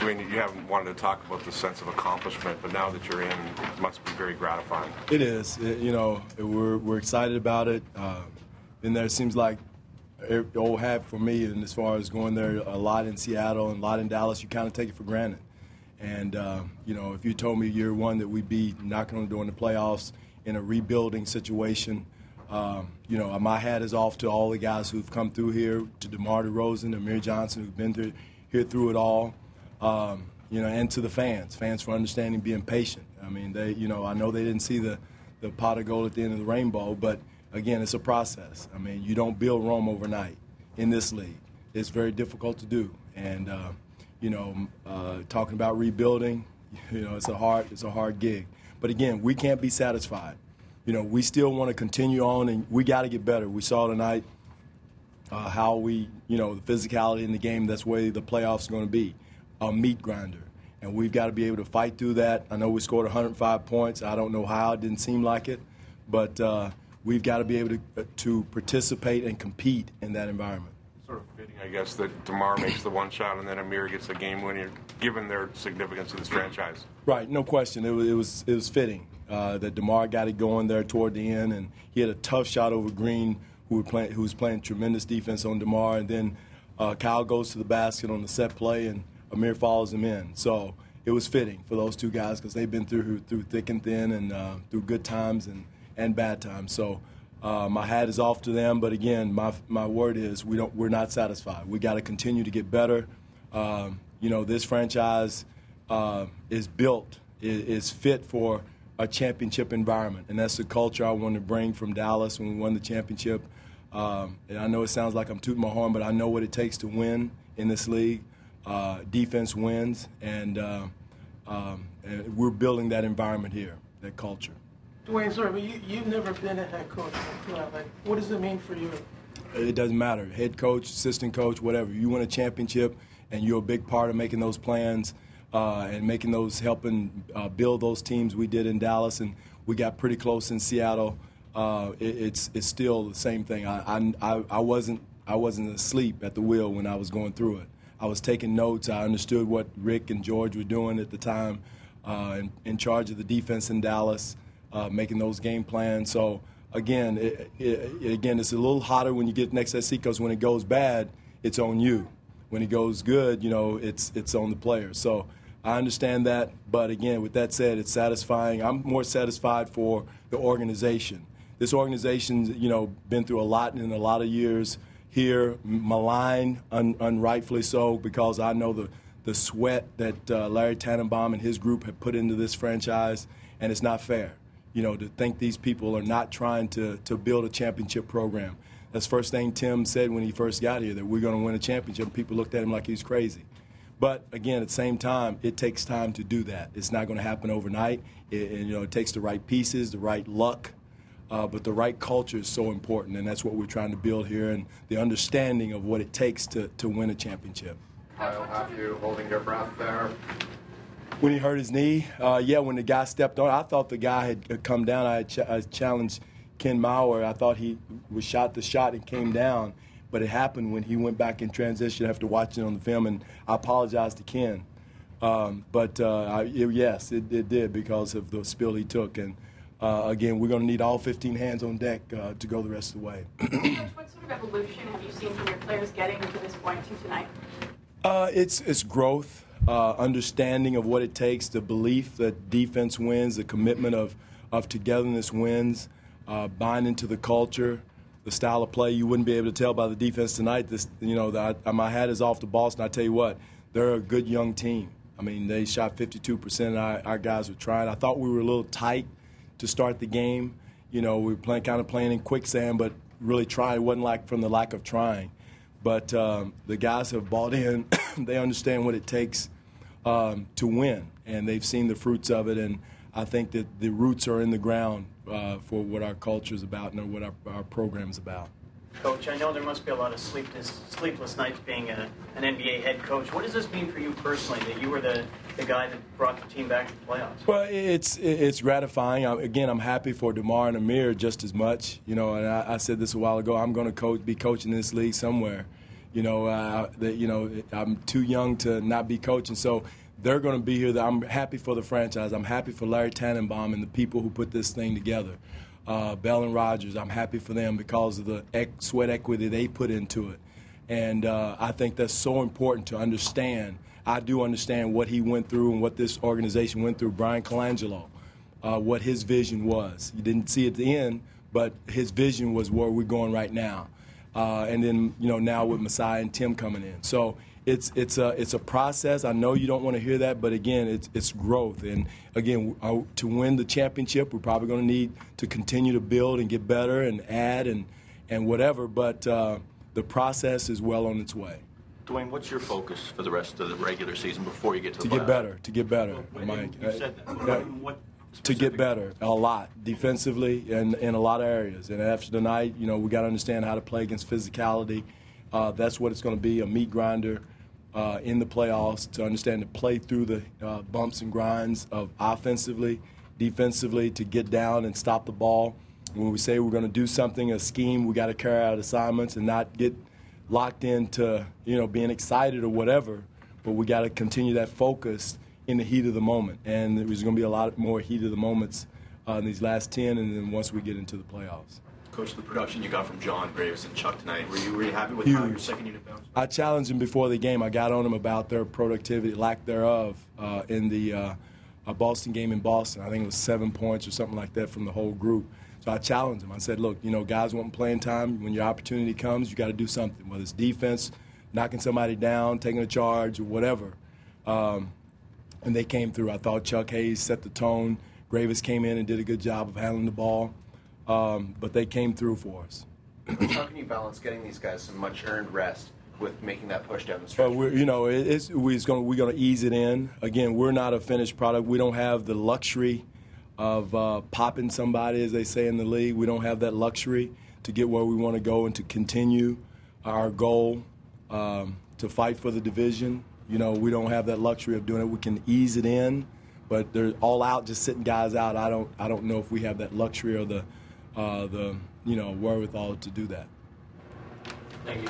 I mean, you haven't wanted to talk about the sense of accomplishment, but now that you're in, it must be very gratifying. It is. We're excited about it. And there seems like it all had for me, and as far as going there a lot in Seattle and a lot in Dallas, you kind of take it for granted. And, if you told me year one that we'd be knocking on the door in the playoffs in a rebuilding situation, my hat is off to all the guys who've come through here, to DeMar DeRozan, Amir Johnson, who've been through it all, and to the fans for understanding, being patient. I mean, I know they didn't see the pot of gold at the end of the rainbow, but, again, it's a process. I mean, you don't build Rome overnight in this league. It's very difficult to do. And, talking about rebuilding, it's a hard gig. But, again, we can't be satisfied. We still want to continue on, and we got to get better. We saw tonight how the physicality in the game, that's where the playoffs are going to be, a meat grinder. And we've got to be able to fight through that. I know we scored 105 points. I don't know how. It didn't seem like it. But we've got to be able to participate and compete in that environment. Sort of fitting, I guess, that DeMar makes the one shot and then Amir gets the game winner, given their significance to this franchise. Right, no question. It was fitting that DeMar got it going there toward the end, and he had a tough shot over Green, who was playing tremendous defense on DeMar, and then Kyle goes to the basket on the set play, and Amir follows him in. So it was fitting for those two guys because they've been through thick and thin and through good times and bad times. So my hat is off to them. But again, my word is we're not satisfied. We got to continue to get better. This franchise is built, is fit for a championship environment, and that's the culture I wanted to bring from Dallas when we won the championship. And I know it sounds like I'm tooting my horn, but I know what it takes to win in this league. Defense wins, and we're building that environment here, that culture. Dwane, sorry, but you've never been a head coach. What does it mean for you? It doesn't matter. Head coach, assistant coach, whatever. You win a championship, and you're a big part of making those plans and making those, helping build those teams we did in Dallas, and we got pretty close in Seattle. It's still the same thing. I wasn't asleep at the wheel when I was going through it. I was taking notes. I understood what Rick and George were doing at the time, in charge of the defense in Dallas, making those game plans. So, again, it's a little hotter when you get next to SC because when it goes bad, it's on you. When it goes good, it's on the players. So I understand that. But, again, with that said, it's satisfying. I'm more satisfied for the organization. This organization's, been through a lot in a lot of years. Here, maligned, unrightfully so, because I know the sweat that Larry Tannenbaum and his group have put into this franchise, and it's not fair, to think these people are not trying to build a championship program. That's the first thing Tim said when he first got here, that we're going to win a championship. People looked at him like he's crazy. But, again, at the same time, it takes time to do that. It's not going to happen overnight. It takes the right pieces, the right luck. But the right culture is so important, and that's what we're trying to build here, and the understanding of what it takes to win a championship. Kyle, have you holding your breath there? When he hurt his knee, when the guy stepped on, I thought the guy had come down. I challenged Ken Mauer. I thought he was shot the shot and came down, but it happened when he went back in transition after watching on the film, and I apologize to Ken. Yes, it did because of the spill he took, and again, we're going to need all 15 hands on deck to go the rest of the way. Coach, what sort of evolution have you seen from your players getting to this point to tonight? It's growth, understanding of what it takes, the belief that defense wins, the commitment of togetherness wins, buying into the culture, the style of play. You wouldn't be able to tell by the defense tonight. My hat is off to Boston. I tell you what, they're a good young team. I mean, they shot 52%, and our guys were trying. I thought we were a little tight to start the game. We were playing in quicksand, but really trying. It wasn't like from the lack of trying. But the guys have bought in. They understand what it takes to win, and they've seen the fruits of it. And I think that the roots are in the ground for what our culture is about and what our program is about. Coach, I know there must be a lot of sleepless nights being an NBA head coach. What does this mean for you personally, that you were the guy that brought the team back to the playoffs? Well, it's gratifying. Again, I'm happy for DeMar and Amir just as much. And I said this a while ago, I'm going to be coaching this league somewhere. I'm too young to not be coaching. So they're going to be here. I'm happy for the franchise. I'm happy for Larry Tannenbaum and the people who put this thing together. Bell and Rogers, I'm happy for them because of the sweat equity they put into it. And I think that's so important to understand. I do understand what he went through and what this organization went through. Brian Colangelo, what his vision was. You didn't see it at the end, but his vision was where we're going right now. And then, now with Messiah and Tim coming in. So it's a process. I know you don't want to hear that, but again, it's growth. And again, to win the championship, we're probably going to need to continue to build and get better and add and whatever. But the process is well on its way. Dwane, what's your focus for the rest of the regular season before you get to the playoffs? To get better, Mike. You said that. What to get better a lot defensively and in a lot of areas. And after tonight, we got to understand how to play against physicality. That's what it's going to be, a meat grinder in the playoffs, to understand to play through the bumps and grinds of offensively, defensively, to get down and stop the ball. When we say we're going to do something, a scheme, we got to carry out assignments and not get locked into, being excited or whatever. But we got to continue that focus in the heat of the moment. And there's going to be a lot more heat of the moments in these last 10 and then once we get into the playoffs. Coach, the production you got from John, Graves, and Chuck tonight, were you happy with how your second unit bounced? I challenged them before the game. I got on them about their productivity, lack thereof, in the Boston game in Boston. I think it was 7 points or something like that from the whole group. So I challenged them. I said, look, guys want playing time. When your opportunity comes, you got to do something, whether it's defense, knocking somebody down, taking a charge, or whatever. And they came through. I thought Chuck Hayes set the tone. Graves came in and did a good job of handling the ball. But they came through for us. How can you balance getting these guys some much-earned rest with making that push down the stretch? But we're going to ease it in. Again, we're not a finished product. We don't have the luxury of popping somebody, as they say in the league. We don't have that luxury to get where we want to go and to continue our goal to fight for the division. We don't have that luxury of doing it. We can ease it in, but they're all out, just sitting guys out. I don't know if we have that luxury or the wherewithal to do that. Thank you.